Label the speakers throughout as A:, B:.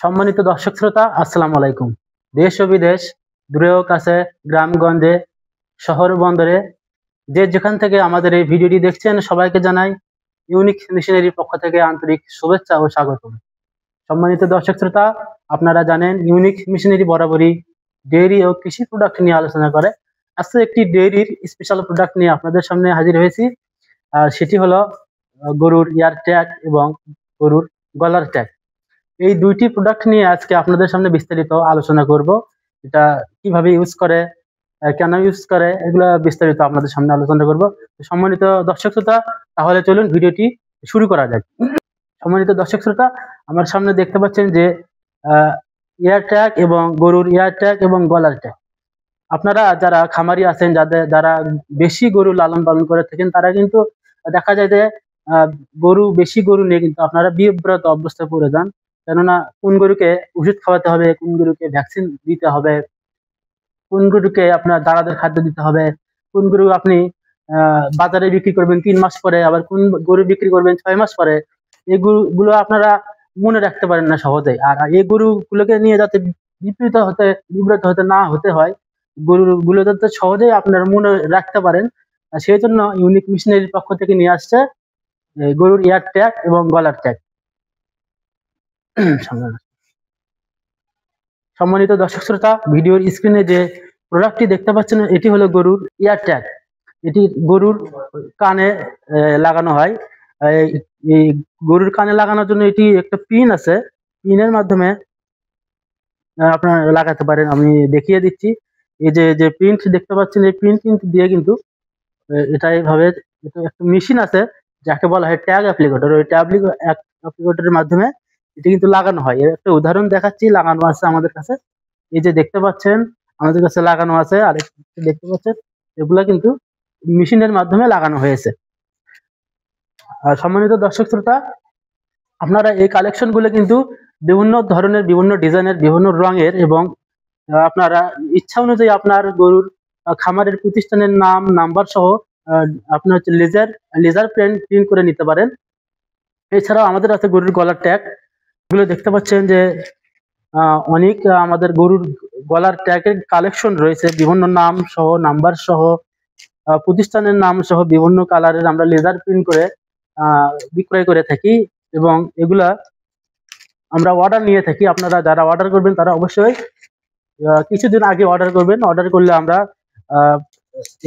A: সম্মানিত দর্শক শ্রোতা, আসসালামু আলাইকুম। দেশ ও বিদেশ, দূরে ও কাছে, গ্রামগঞ্জে, শহর বন্দরে যে যেখান থেকে আমাদের এই ভিডিওটি দেখছেন সবাইকে জানাই ইউনিক মিশনারির পক্ষ থেকে আন্তরিক শুভেচ্ছা ও স্বাগতম। সম্মানিত দর্শক শ্রোতা, আপনারা জানেন ইউনিক মিশনারি বরাবরই ডেইরি ও কৃষি প্রোডাক্ট নিয়ে আলোচনা করে। আজকে একটি ডেইরির স্পেশাল প্রোডাক্ট নিয়ে আপনাদের সামনে হাজির হয়েছি। আর সেটি হলো গরুর ইয়ার ট্যাগ এবং গরুর গলার ট্যাগ। এই দুইটি প্রোডাক্ট নিয়ে আজকে আপনাদের সামনে বিস্তারিত আলোচনা করব। এটা কিভাবে ইউজ করে, কেন ইউজ করে, এগুলো বিস্তারিত আপনাদের সামনে আলোচনা করব। সম্মানিত দর্শক শ্রোতা, তাহলে চলুন ভিডিওটি শুরু করা যাক। সম্মানিত দর্শক শ্রোতা, আমার সামনে দেখতে পাচ্ছেন যে ইয়ার ট্যাগ এবং গরুর ইয়ার ট্যাগ এবং গলার ট্যাগ। আপনারা যারা খামারি আছেন, যারা বেশি গরু লালন পালন করে থাকেন, তারা কিন্তু দেখা যায় যে বেশি গরু নিয়ে কিন্তু আপনারা বিব্রত অবস্থায় পড়ে যান। কেননা কোন গরুকে ওষুধ খাওয়াতে হবে, কোন গরুকে ভ্যাকসিন দিতে হবে, কোন গরুকে আপনার দানাদার খাদ্য দিতে হবে, কোন গরু আপনি বাজারে বিক্রি করবেন 3 মাস পরে, আবার কোন গরু বিক্রি করবেন 6 মাস পরে। এই গরুগুলো আপনারা মনে রাখতে পারেন না সহজেই। আর এই গরুগুলোকে নিয়ে যাতে বিব্রত হতে না হতে হয়, গরুগুলো যাতে সহজেই আপনারা মনে রাখতে পারেন, সেই জন্য ইউনিক মিশনারির পক্ষ থেকে নিয়ে আসছে গরুর ইয়ার ট্যাগ এবং গলার ট্যাগ। সম্মানিত দর্শক শ্রোতা, ভিডিওর স্ক্রিনে যে প্রোডাক্টটি দেখতে পাচ্ছেন এটি হলো গরুর ইয়ার ট্যাগ। এটি গরুর কানে লাগানো হয়। এই গরুর কানে লাগানোর জন্য এটি একটা পিন আছে, পিনের মাধ্যমে আপনারা লাগাতে পারেন। আমি দেখিয়ে দিচ্ছি। এই যে প্রিন্ট দেখতে পাচ্ছেন, এই প্রিন্ট কিন্তু দিয়ে কিন্তু এটা এইভাবে একটা মেশিন আছে যাকে বলা হয় ট্যাগ অ্যাপ্লিকেটর। ওই ট্যাগ অ্যাপ্লিকেটরের মাধ্যমে এটা কিন্তু লাগানো হয়। এর একটা উদাহরণ দেখাচ্ছি, লাগানো আছে আমাদের কাছে। এই যে দেখতে পাচ্ছেন আমাদের কাছে লাগানো আছে, আর দেখতে পাচ্ছেন এগুলা কিন্তু মেশিনের মাধ্যমে লাগানো হয়েছে। আর সম্মানিত দর্শক শ্রোতা, আপনারা এই কালেকশন গুলো কিন্তু বিভিন্ন ধরনের, বিভিন্ন ডিজাইনের, বিভিন্ন রঙের এবং আপনারা ইচ্ছা অনুযায়ী আপনার গরুর খামারের প্রতিষ্ঠানের নাম, নাম্বার সহ আপনি হচ্ছে লেজার প্রিন্ট করে নিতে পারেন। এছাড়াও আমাদের আছে গরুর গলার ট্যাগ। এগুলো দেখতে পাচ্ছেন যে অনেক আমাদের গরুর গলার ট্যাগের কালেকশন রয়েছে, বিভিন্ন নাম সহ, নাম্বার সহ, প্রতিষ্ঠানের নাম সহ বিভিন্ন কালারের আমরা লেজার প্রিন্ট করে বিক্রয় করে থাকি এবং এগুলা আমরা অর্ডার নিয়ে থাকি। আপনারা যারা অর্ডার করবেন তারা অবশ্যই কিছুদিন আগে অর্ডার করবেন। অর্ডার করলে আমরা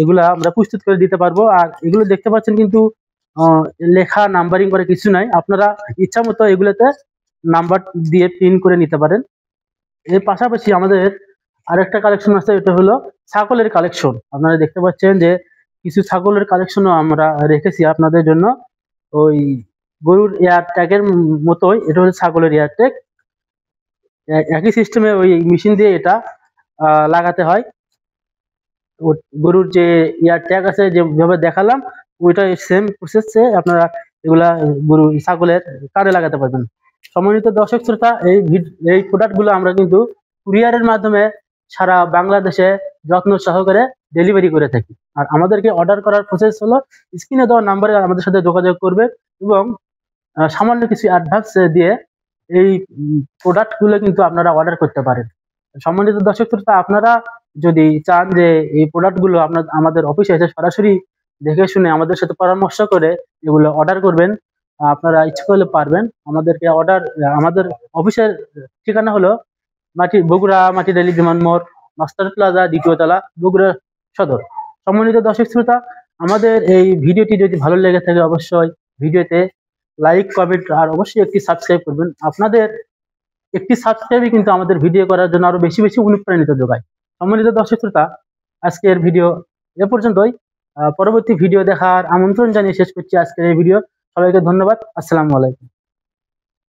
A: এগুলা আমরা প্রস্তুত করে দিতে পারবো। আর এগুলো দেখতে পাচ্ছেন কিন্তু লেখা নাম্বারিং করে কিছু নাই, আপনারা ইচ্ছা মতো এগুলোতে নাম্বার দিয়ে প্রিন্ট করে নিতে পারেন। এর পাশাপাশি আমাদের আরেকটা কালেকশন আছে, এটা হলো ছাগলের কালেকশন। আপনারা দেখতে পাচ্ছেন যে কিছু ছাগলের কালেকশনও আমরা রেখেছি আপনাদের জন্য। ওই গরুর এয়ার ট্যাগের মতোই এটা হলো ছাগলের এয়ার ট্যাগ। একই সিস্টেমে ওই মেশিন দিয়ে এটা লাগাতে হয়। গরুর যে ইয়ার ট্যাগ আছে যেভাবে দেখালাম, ওইটা সেম প্রসেসে আপনারা এগুলা গরু ছাগলের কানে লাগাতে পারবেন। সম্মানিত দর্শক শ্রোতা, এই প্রোডাক্টগুলো আমরা কিন্তু কুরিয়ারের মাধ্যমে সারা বাংলাদেশে যত্ন সহকারে ডেলিভারি করে থাকি। আর আমাদেরকে অর্ডার করার প্রসেস হলো স্ক্রিনে দেওয়া নাম্বারে আমাদের সাথে যোগাযোগ করবে এবং সামান্য কিছু অ্যাডভান্স দিয়ে এই প্রোডাক্টগুলো কিন্তু আপনারা অর্ডার করতে পারেন। সম্মানিত দর্শক শ্রোতা, আপনারা যদি চান যে এই প্রোডাক্টগুলো আমাদের অফিসে এসে সরাসরি দেখে শুনে আমাদের সাথে পরামর্শ করে এগুলো অর্ডার করবেন, আপনারা ইচ্ছে করলে পারবেন। আমাদের অফিসের ঠিকানা হলো বগুড়া মাটিডালি বিমান মোড়, মাস্টার প্লাজা, 2য় তলা, বগুড়া সদর। সম্মানিত দর্শক শ্রোতা, আমাদের এই ভিডিওটি যদি ভালো লেগে থাকে অবশ্যই ভিডিওতে লাইক, কমেন্ট আর অবশ্যই একটি সাবস্ক্রাইব করবেন। আপনাদের একটি সাবস্ক্রাইবই কিন্তু আমাদের ভিডিও করার জন্য আরো বেশি বেশি অনুপ্রাণিত যোগায়। সম্মানিত দর্শক শ্রোতা, আজকের ভিডিও এ পর্যন্তই। পরবর্তী ভিডিও দেখার আমন্ত্রণ জানিয়ে শেষ করছি আজকের এই ভিডিও। সবাইকে ধন্যবাদ। আসসালামু আলাইকুম।